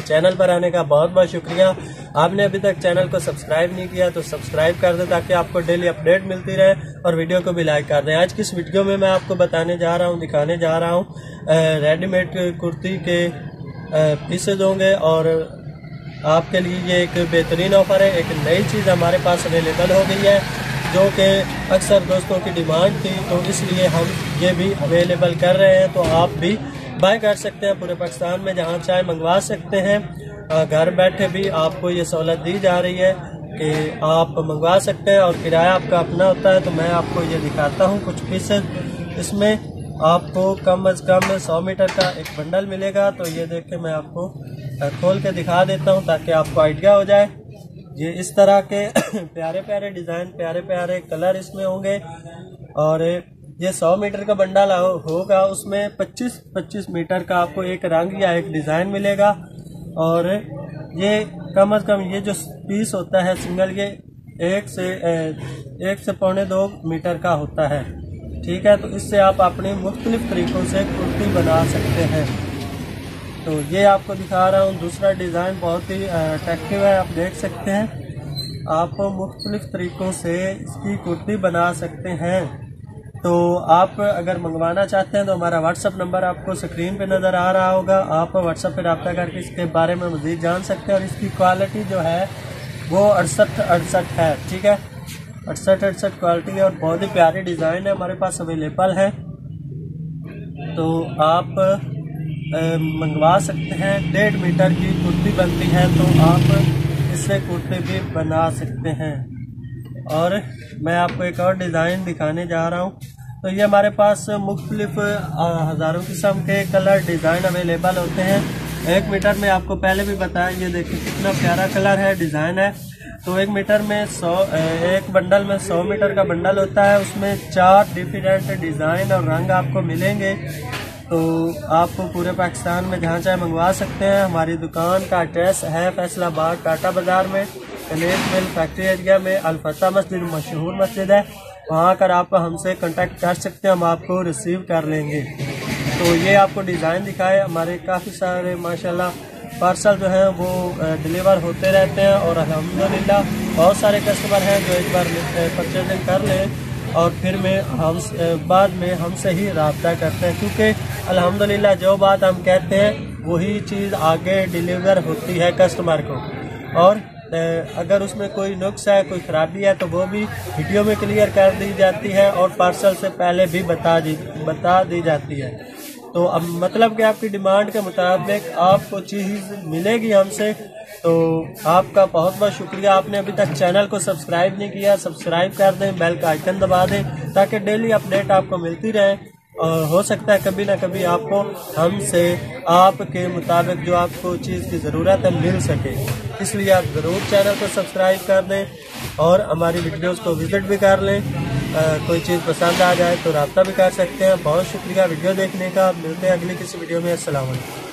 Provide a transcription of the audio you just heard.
Channel पर आने का बहुत बहुत शुक्रिया। आपने अभी तक चैनल को सब्सक्राइब नहीं किया तो सब्सक्राइब कर दें ताकि आपको डेली अपडेट मिलती रहे, और वीडियो को भी लाइक कर दें। आज की इस वीडियो में मैं आपको बताने जा रहा हूँ, दिखाने जा रहा हूँ रेडीमेड कुर्ती के पीसेज होंगे, और आपके लिए ये एक बेहतरीन ऑफर है। एक नई चीज़ हमारे पास अवेलेबल हो गई है जो कि अक्सर दोस्तों की डिमांड थी, तो इसलिए हम ये भी अवेलेबल कर रहे हैं। तो आप भी बाय कर सकते हैं, पूरे पाकिस्तान में जहाँ चाहे मंगवा सकते हैं। घर बैठे भी आपको ये सहूलत दी जा रही है कि आप मंगवा सकते हैं, और किराया आपका अपना होता है। तो मैं आपको ये दिखाता हूँ कुछ पीसेज। इसमें आपको कम अज़ कम 100 मीटर का एक बंडल मिलेगा। तो ये देख के मैं आपको खोल के दिखा देता हूँ ताकि आपको आइडिया हो जाए। ये इस तरह के प्यारे प्यारे डिज़ाइन, प्यारे प्यारे कलर इसमें होंगे, और ये 100 मीटर का बंडल होगा। उसमें 25-25 मीटर का आपको एक रंग या एक डिज़ाइन मिलेगा, और ये कम अज़ कम ये जो पीस होता है सिंगल, ये 1 से 1.25 मीटर का होता है। ठीक है, तो इससे आप अपने मुख्तलिफ तरीक़ों से कुर्ती बना सकते हैं। तो ये आपको दिखा रहा हूँ। दूसरा डिज़ाइन बहुत ही अट्रैक्टिव है, आप देख सकते हैं। आप मुख्तलिफ तरीक़ों से इसकी कुर्ती बना सकते हैं। तो आप अगर मंगवाना चाहते हैं तो हमारा व्हाट्सअप नंबर आपको स्क्रीन पे नज़र आ रहा होगा। आप व्हाट्सअप पे रब्ता करके इसके बारे में मज़ीद जान सकते हैं। और इसकी क्वालिटी जो है वो 68 है। ठीक है, 68 क्वालिटी है, और बहुत ही प्यारे डिज़ाइन है हमारे पास अवेलेबल है। तो आप मंगवा सकते हैं। 1.5 मीटर की कुर्ती बनती है, तो आप इससे कुर्ते भी बना सकते हैं। और मैं आपको एक और डिज़ाइन दिखाने जा रहा हूँ। तो ये हमारे पास मुख्तलिफ हज़ारों किस्म के कलर डिज़ाइन अवेलेबल होते हैं। 1 मीटर में आपको पहले भी बताया, ये देखिए कितना प्यारा कलर है, डिज़ाइन है। तो 1 मीटर में 100, एक बंडल में 100 मीटर का बंडल होता है। उसमें 4 डिफरेंट डिज़ाइन और रंग आपको मिलेंगे। तो आपको पूरे पाकिस्तान में जहाँ चाहे मंगवा सकते हैं। हमारी दुकान का एड्रेस है फैसलाबाद टाटा बाज़ार में, कनेट मिल फैक्ट्री एरिया में अल-फतह मस्जिद मशहूर मस्जिद है। वहाँ आकर आप हमसे कांटेक्ट कर सकते हैं, हम आपको रिसीव कर लेंगे। तो ये आपको डिज़ाइन दिखाए। हमारे काफ़ी सारे माशाल्लाह पार्सल जो हैं वो डिलीवर होते रहते हैं, और अल्हम्दुलिल्लाह बहुत सारे कस्टमर हैं जो एक बार परचेजिंग कर लें और फिर बाद में हमसे ही रब्ता करते हैं, क्योंकि अल्हम्दुलिल्लाह जो बात हम कहते हैं वही चीज़ आगे डिलीवर होती है कस्टमर को। और अगर उसमें कोई नुक्स है, कोई ख़राबी है, तो वो भी वीडियो में क्लियर कर दी जाती है, और पार्सल से पहले भी बता दी जाती है। तो अब मतलब कि आपकी डिमांड के मुताबिक आपको चीज़ मिलेगी हमसे। तो आपका बहुत बहुत शुक्रिया। आपने अभी तक चैनल को सब्सक्राइब नहीं किया, सब्सक्राइब कर दें, बेल का आइकन दबा दें ताकि डेली अपडेट आपको मिलती रहे। और हो सकता है कभी ना कभी आपको हमसे आपके मुताबिक जो आपको चीज़ की ज़रूरत है मिल सके। इसलिए आप ज़रूर चैनल को सब्सक्राइब कर दें और हमारी वीडियोस को विज़िट भी कर लें। कोई चीज़ पसंद आ जाए तो रब्ता भी कर सकते हैं। बहुत शुक्रिया वीडियो देखने का। मिलते हैं अगली किसी वीडियो में। अस्सलाम वालेकुम।